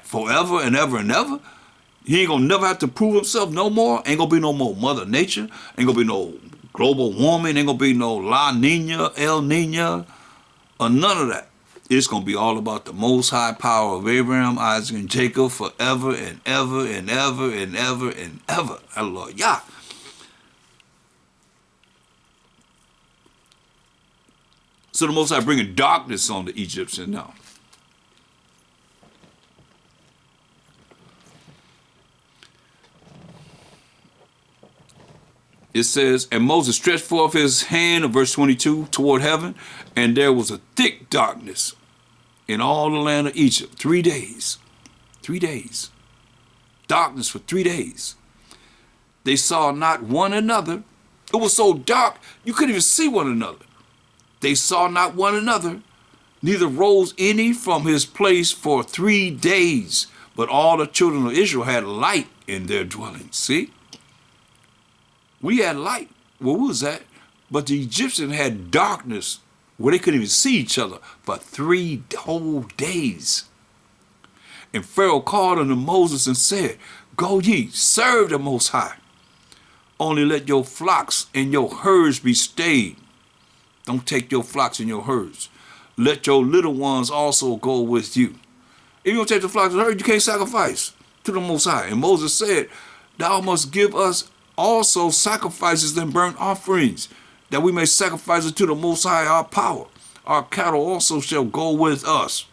forever and ever and ever. He ain't gonna never have to prove himself no more. Ain't gonna be no more Mother Nature. Ain't gonna be no global warming. Ain't gonna be no La Nina, El Nina, or none of that. It's gonna be all about the Most High power of Abraham, Isaac, and Jacob forever and ever and ever and ever and ever. Hallelujah. So the Most High bringing darkness on the Egyptians now. It says, and Moses stretched forth his hand, in verse 22, toward heaven, and there was a thick darkness in all the land of Egypt. 3 days. 3 days. Darkness for 3 days. They saw not one another. It was so dark, you couldn't even see one another. They saw not one another, neither rose any from his place for 3 days. But all the children of Israel had light in their dwellings. See? We had light. What was that? But the Egyptians had darkness where they couldn't even see each other for 3 whole days. And Pharaoh called unto Moses and said, go ye, serve the Most High. Only let your flocks and your herds be stayed. Don't take your flocks and your herds. Let your little ones also go with you. If you don't take the flocks and herds, you can't sacrifice to the Most High. And Moses said, thou must give us also sacrifices and burnt offerings, that we may sacrifice it to the Most High our power. Our cattle also shall go with us.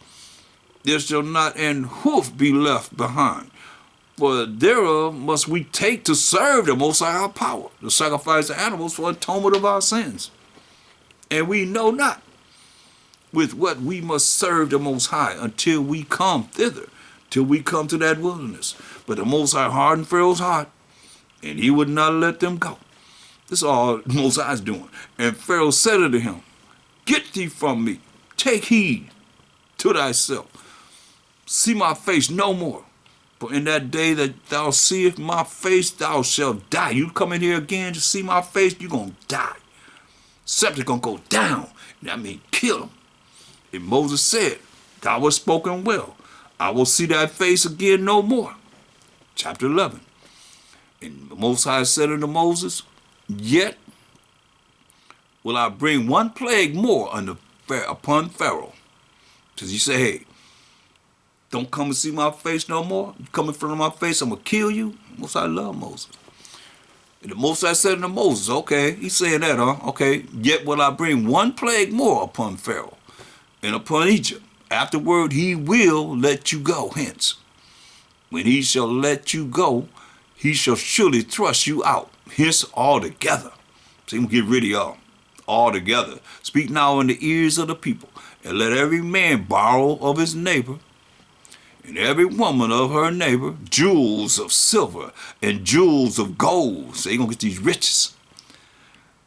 There shall not an hoof be left behind. For thereof must we take to serve the Most High our power, to sacrifice the animals for atonement of our sins. And we know not with what we must serve the Most High until we come thither, till we come to that wilderness. But the Most High hardened Pharaoh's heart, and he would not let them go. This is all Most High is doing. And Pharaoh said unto him, get thee from me, take heed to thyself, see my face no more. For in that day that thou seest my face, thou shalt die. You come in here again to see my face, you're going to die. Septic going to go down. That means kill him. And Moses said, thou hast spoken well. I will see thy face again no more. Chapter 11. And the Most High said unto Moses, yet will I bring one plague more upon Pharaoh. Because he said, hey, don't come and see my face no more. You come in front of my face, I'm going to kill you. Most High love Moses. And the Most High said unto Moses, okay, he's saying that, huh? Okay, yet will I bring one plague more upon Pharaoh and upon Egypt. Afterward, he will let you go hence. When he shall let you go, he shall surely thrust you out, hence altogether. So he's going to get rid of y'all altogether. Speak now in the ears of the people, and let every man borrow of his neighbor, and every woman of her neighbor, jewels of silver and jewels of gold. So they're going to get these riches.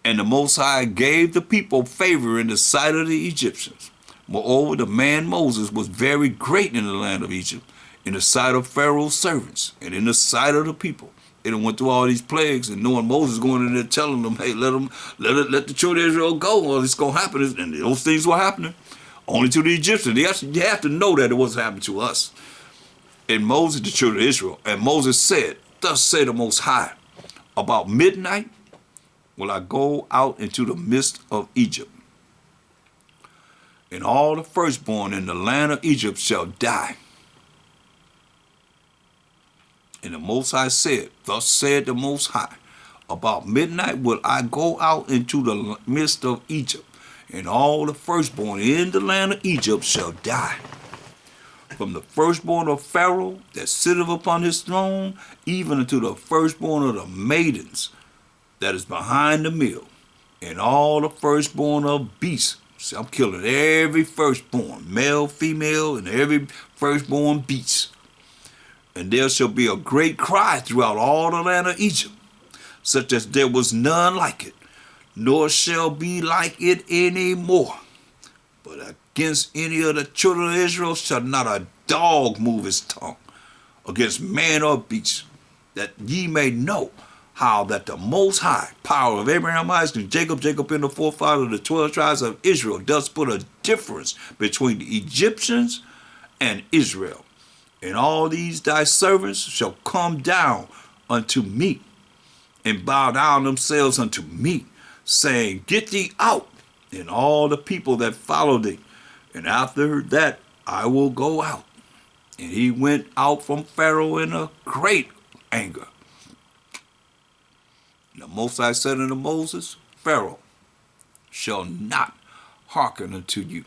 And the Most High gave the people favor in the sight of the Egyptians. Moreover, the man Moses was very great in the land of Egypt, in the sight of Pharaoh's servants, and in the sight of the people. They done went through all these plagues, and knowing Moses going in there telling them, hey, let the children of Israel go, or it's going to happen. And those things were happening only to the Egyptians. You have to know that it wasn't happening to us. And Moses, the children of Israel, and Moses said, thus say the Most High, about midnight will I go out into the midst of Egypt, and all the firstborn in the land of Egypt shall die. And the Most High said, thus said the Most High, about midnight will I go out into the midst of Egypt, and all the firstborn in the land of Egypt shall die. From the firstborn of Pharaoh that sitteth upon his throne, even unto the firstborn of the maidens that is behind the mill, and all the firstborn of beasts. See, I'm killing every firstborn, male, female, and every firstborn beast. And there shall be a great cry throughout all the land of Egypt, such as there was none like it, nor shall be like it any more. But against any of the children of Israel shall not a dog move his tongue, against man or beast, that ye may know how that the Most High power of Abraham, Isaac, and Jacob being the forefather of the 12 tribes of Israel, does put a difference between the Egyptians and Israel. And all these thy servants shall come down unto me, and bow down themselves unto me, saying, Get thee out, and all the people that follow thee. And after that I will go out. And he went out from Pharaoh in a great anger. And the Most High said unto Moses, Pharaoh shall not hearken unto you,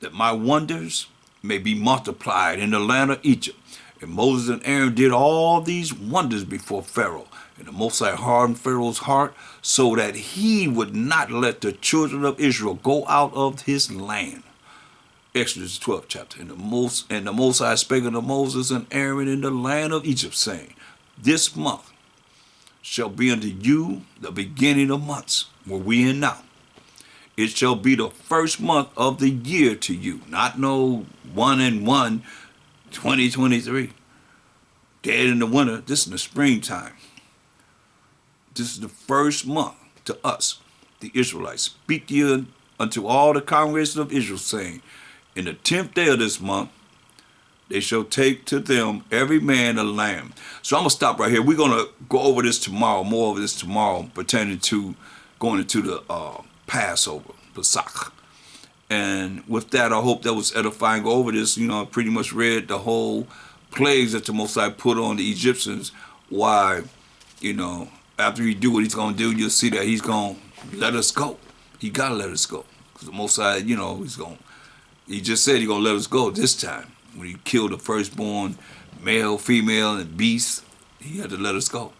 that my wonders may be multiplied in the land of Egypt. And Moses and Aaron did all these wonders before Pharaoh. And the Most High hardened Pharaoh's heart, so that he would not let the children of Israel go out of his land. Exodus 12 chapter. And the Most High spake unto Moses and Aaron in the land of Egypt, saying, This month shall be unto you the beginning of months, where we in now. It shall be the first month of the year to you. Not no 1/1, 2023. Dead in the winter. This is the springtime. This is the first month to us, the Israelites. Speak ye unto all the congregation of Israel, saying, In the 10th day of this month, they shall take to them every man a lamb. So I'm going to stop right here. We're going to go over this tomorrow, more of this tomorrow, pertaining to going into the Passover, Pesach. And with that, I hope that was edifying. Go over this, I pretty much read the whole plagues that the Most High put on the Egyptians. Why, after he do what he's going to do, you'll see that he's going to let us go. He got to let us go. Because the Most High, he just said he's going to let us go this time. When he killed the firstborn, male, female, and beast, he had to let us go.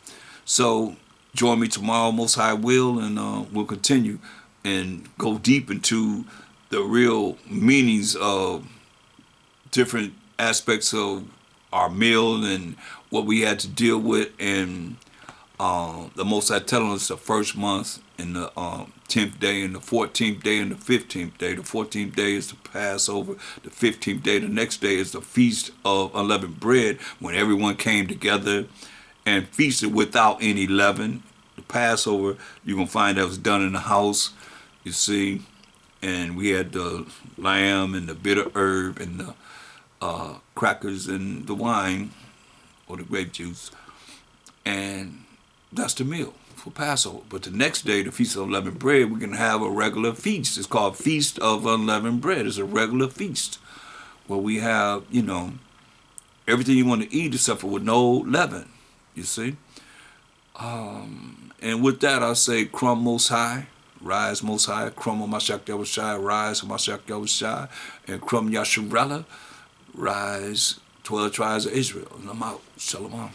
So join me tomorrow, Most High will, and we'll continue and go deep into the real meanings of different aspects of our meal and what we had to deal with, and the Most High telling us the first month and the 10th day and the 14th day and the 15th day. The 14th day is the Passover. The 15th day, the next day, is the Feast of Unleavened Bread, when everyone came together and feasted without any leaven. The Passover, you're going to find that was done in the house, you see. And we had the lamb and the bitter herb and the crackers and the wine, or the grape juice. And that's the meal for Passover. But the next day, the Feast of Unleavened Bread, we're going to have a regular feast. It's called Feast of Unleavened Bread. It's a regular feast where we have, everything you want to eat except for with no leaven, you see. And with that, I say, Crumb Most High, rise Most High, Crumb YAHAWASHI, rise YAHAWASHI, and Crumb Yasharella, rise 12 tribes of Israel. And I'm out. Shalom.